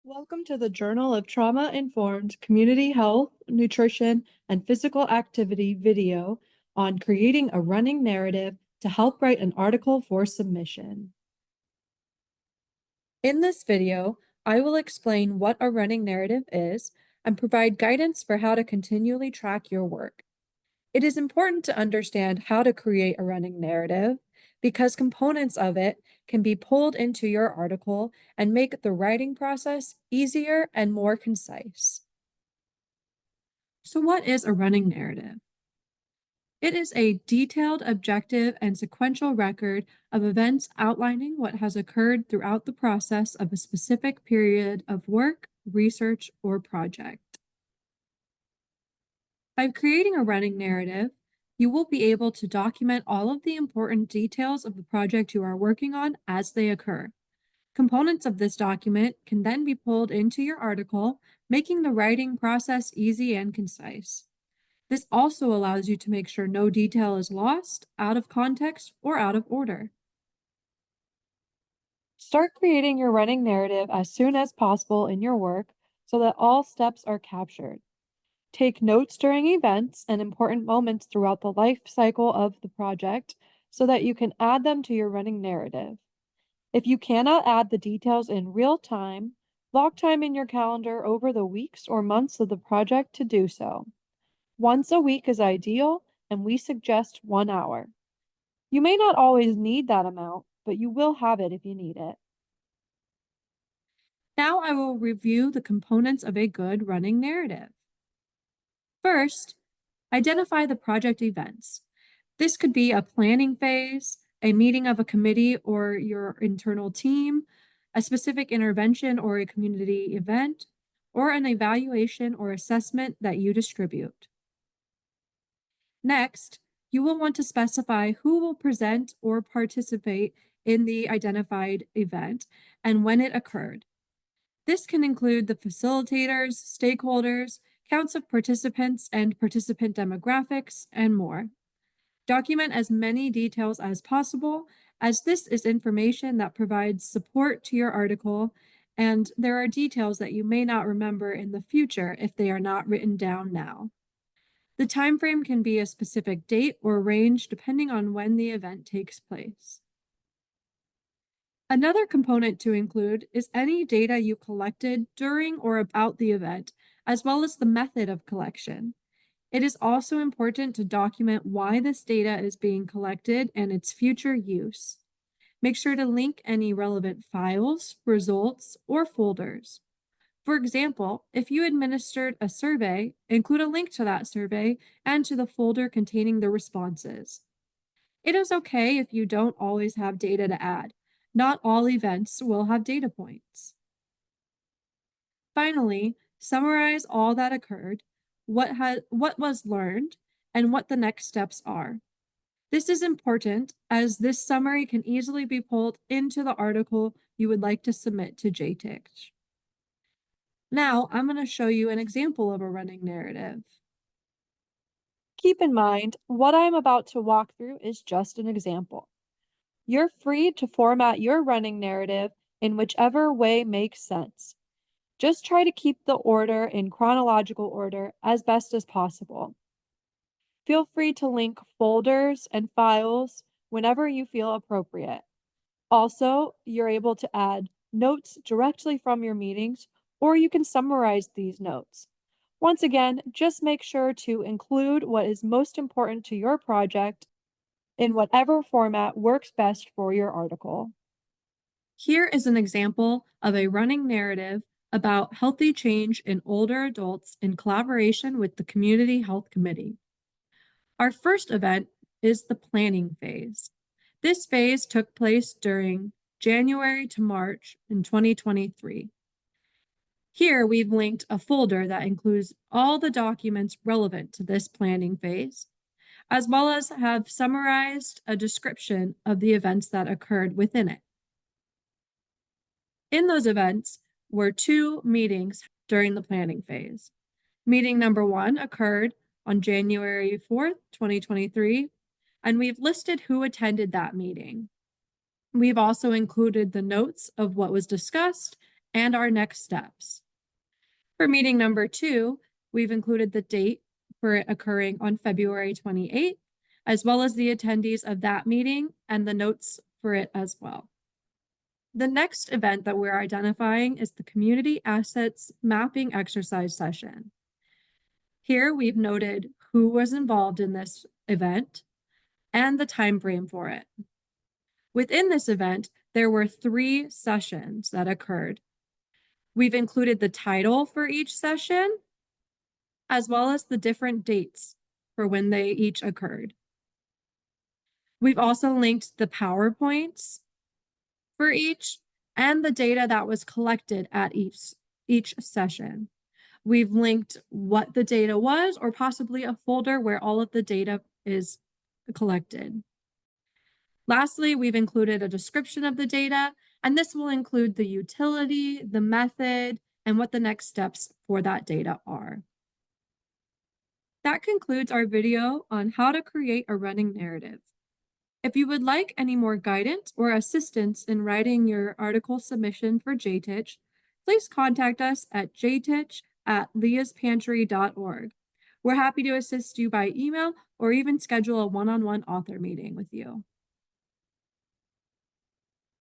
Welcome to the Journal of Trauma-Informed Community Health, Nutrition, and Physical Activity video on creating a running narrative to help write an article for submission. In this video, I will explain what a running narrative is and provide guidance for how to continually track your work. It is important to understand how to create a running narrative because components of it can be pulled into your article and make the writing process easier and more concise. So, what is a running narrative? It is a detailed, objective, and sequential record of events outlining what has occurred throughout the process of a specific period of work, research, or project. By creating a running narrative, you will be able to document all of the important details of the project you are working on as they occur. Components of this document can then be pulled into your article, making the writing process easy and concise. This also allows you to make sure no detail is lost, out of context, or out of order. Start creating your running narrative as soon as possible in your work so that all steps are captured. Take notes during events and important moments throughout the life cycle of the project so that you can add them to your running narrative. If you cannot add the details in real time, block time in your calendar over the weeks or months of the project to do so. Once a week is ideal, and we suggest 1 hour. You may not always need that amount, but you will have it if you need it. Now I will review the components of a good running narrative. First, identify the project events. This could be a planning phase, a meeting of a committee or your internal team, a specific intervention or a community event, or an evaluation or assessment that you distribute. Next, you will want to specify who will present or participate in the identified event and when it occurred. This can include the facilitators, stakeholders, counts of participants and participant demographics, and more. Document as many details as possible, as this is information that provides support to your article, and there are details that you may not remember in the future if they are not written down now. The time frame can be a specific date or range depending on when the event takes place. Another component to include is any data you collected during or about the event, as well as the method of collection. It is also important to document why this data is being collected and its future use. Make sure to link any relevant files, results, or folders. For example, if you administered a survey, include a link to that survey and to the folder containing the responses. It is okay if you don't always have data to add. Not all events will have data points. Finally, summarize all that occurred, what was learned, and what the next steps are. This is important as this summary can easily be pulled into the article you would like to submit to TICH. Now, I'm going to show you an example of a running narrative. Keep in mind, what I'm about to walk through is just an example. You're free to format your running narrative in whichever way makes sense. Just try to keep the order in chronological order as best as possible. Feel free to link folders and files whenever you feel appropriate. Also, you're able to add notes directly from your meetings, or you can summarize these notes. Once again, just make sure to include what is most important to your project in whatever format works best for your article. Here is an example of a running narrative about healthy change in older adults in collaboration with the Community Health Committee. Our first event is the planning phase. This phase took place during January to March in 2023. Here we've linked a folder that includes all the documents relevant to this planning phase, as well as have summarized a description of the events that occurred within it. In those events were 2 meetings during the planning phase. Meeting number 1 occurred on January 4th, 2023, and we've listed who attended that meeting. We've also included the notes of what was discussed and our next steps. For meeting number 2, we've included the date for it occurring on February 28th, as well as the attendees of that meeting and the notes for it as well. The next event that we're identifying is the Community Assets Mapping Exercise session. Here we've noted who was involved in this event and the time frame for it. Within this event, there were 3 sessions that occurred. We've included the title for each session, as well as the different dates for when they each occurred. We've also linked the PowerPoints for each and the data that was collected at each session. We've linked what the data was, or possibly a folder where all of the data is collected. Lastly, we've included a description of the data, and this will include the utility, the method, and what the next steps for that data are. That concludes our video on how to create a running narrative. If you would like any more guidance or assistance in writing your article submission for JTICH, please contact us at jtich@leaspantry.org. We're happy to assist you by email or even schedule a one-on-one author meeting with you.